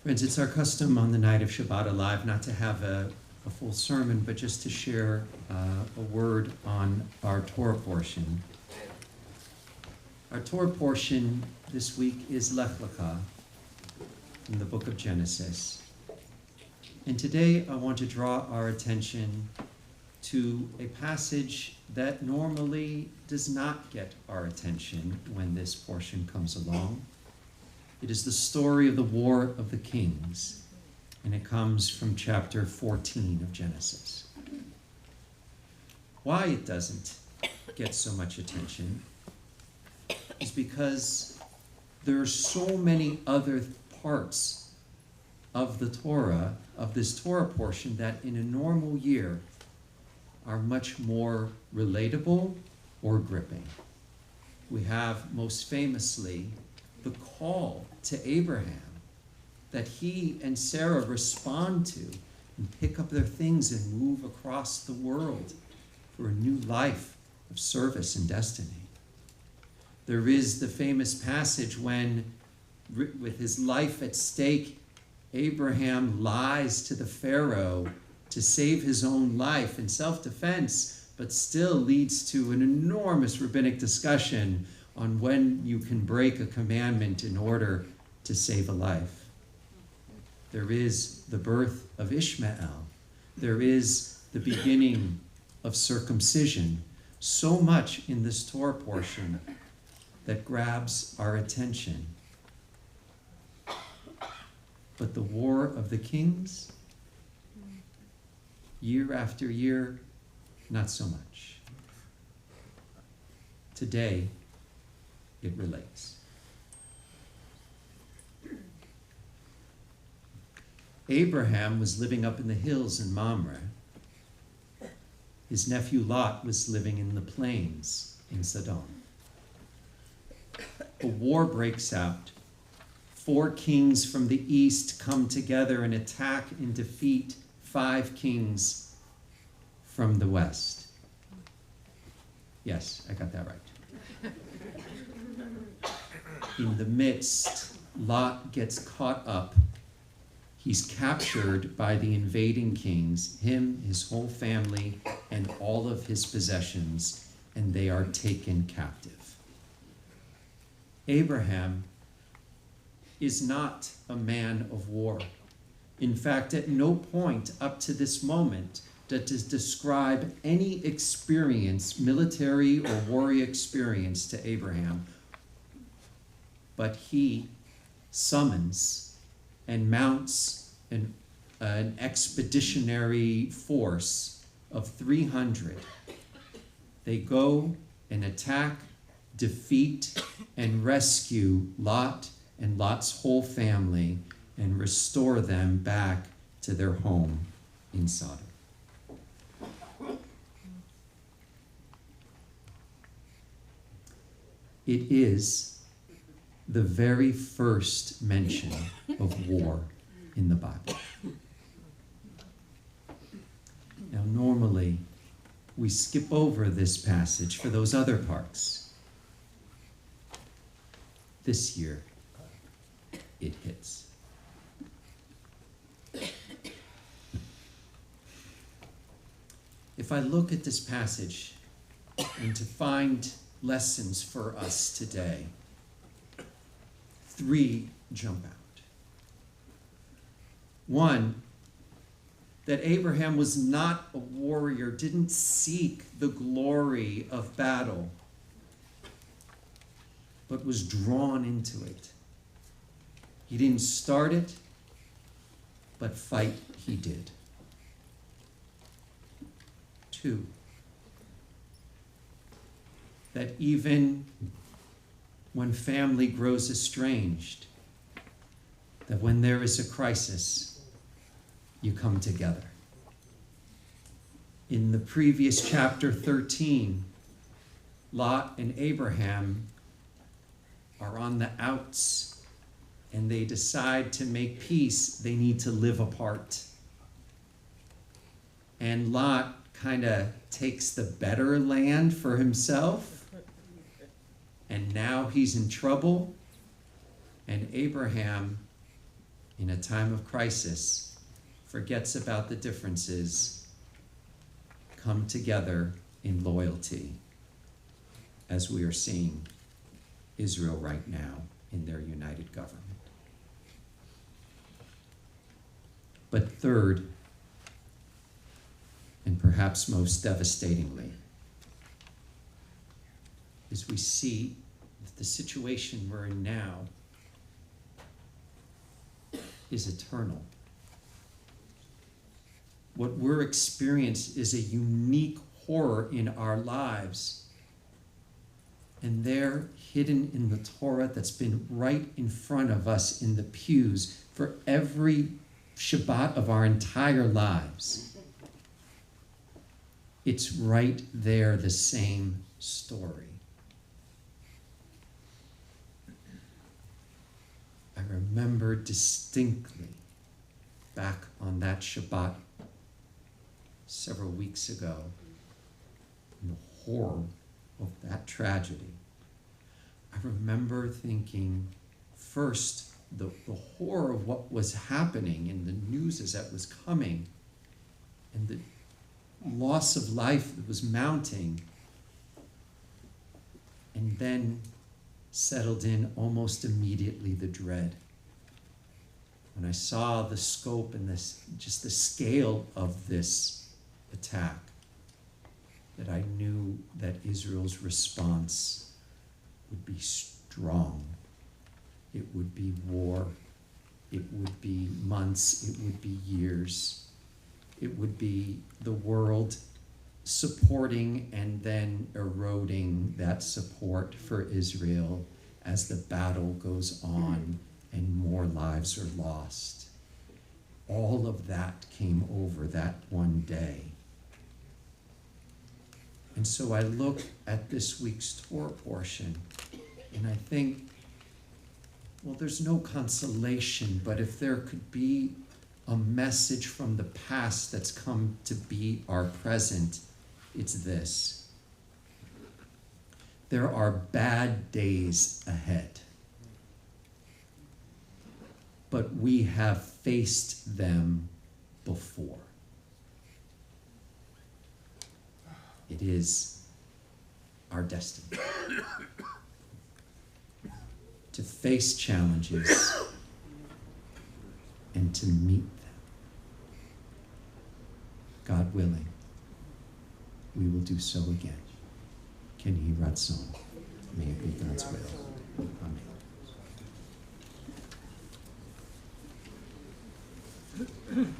Friends, it's our custom on the night of Shabbat Alive not to have a full sermon, but just to share a word on our Torah portion. Our Torah portion this week is Lech Lecha in the book of Genesis. And today I want to draw our attention to a passage that normally does not get our attention when this portion comes along. It is the story of the War of the Kings, and it comes from chapter 14 of Genesis. Why it doesn't get so much attention is because there are so many other parts of the Torah, of this Torah portion, that in a normal year are much more relatable or gripping. We have most famously the call to Abraham that he and Sarah respond to and pick up their things and move across the world for a new life of service and destiny. There is the famous passage when, with his life at stake, Abraham lies to the Pharaoh to save his own life in self-defense, but still leads to an enormous rabbinic discussion on when you can break a commandment in order to save a life. There is the birth of Ishmael. There is the beginning of circumcision. So much in this Torah portion that grabs our attention. But the War of the Kings, year after year, not so much. Today, it relates. Abraham was living up in the hills in Mamre. His nephew Lot was living in the plains in Sodom. A war breaks out. 4 kings from the east come together and attack and defeat 5 kings from the west. Yes, I got that right. In the midst, Lot gets caught up. He's captured by the invading kings, him, his whole family, and all of his possessions, and they are taken captive. Abraham is not a man of war. In fact, at no point up to this moment does describe any experience, military or warrior experience, to Abraham. But he summons and mounts an expeditionary force of 300. They go and attack, defeat, and rescue Lot and Lot's whole family and restore them back to their home in Sodom. It is the very first mention of war in the Bible. Now, normally, we skip over this passage for those other parts. This year, it hits. If I look at this passage and to find lessons for us today, 3 jump out. 1, that Abraham was not a warrior, didn't seek the glory of battle, but was drawn into it. He didn't start it, but fight he did. 2, that even when family grows estranged, that when there is a crisis, you come together. In the previous chapter 13, Lot and Abraham are on the outs and they decide to make peace. They need to live apart. And Lot kind of takes the better land for himself. And now he's in trouble, and Abraham in a time of crisis, forgets about the differences, come together in loyalty, as we are seeing Israel right now in their united government. But third, and perhaps most devastatingly, is we see that the situation we're in now is eternal. What we're experiencing is a unique horror in our lives. And they're hidden in the Torah that's been right in front of us in the pews for every Shabbat of our entire lives. It's right there, the same story. I remember distinctly back on that Shabbat several weeks ago, in the horror of that tragedy. I remember thinking, first, the horror of what was happening and the news as that was coming, and the loss of life that was mounting, and then settled in almost immediately the dread. When I saw the scope and just the scale of this attack, that I knew that Israel's response would be strong. It would be war. It would be months. It would be years. It would be the world supporting and then eroding that support for Israel as the battle goes on and more lives are lost. All of that came over that one day. And so I look at this week's Torah portion and I think, well, there's no consolation, but if there could be a message from the past that's come to be our present, it's this. There are bad days ahead, but we have faced them before. It is our destiny to face challenges and to meet them. God willing, we will do so again. Ken Yeh Ratzon. May it be God's will. Amen.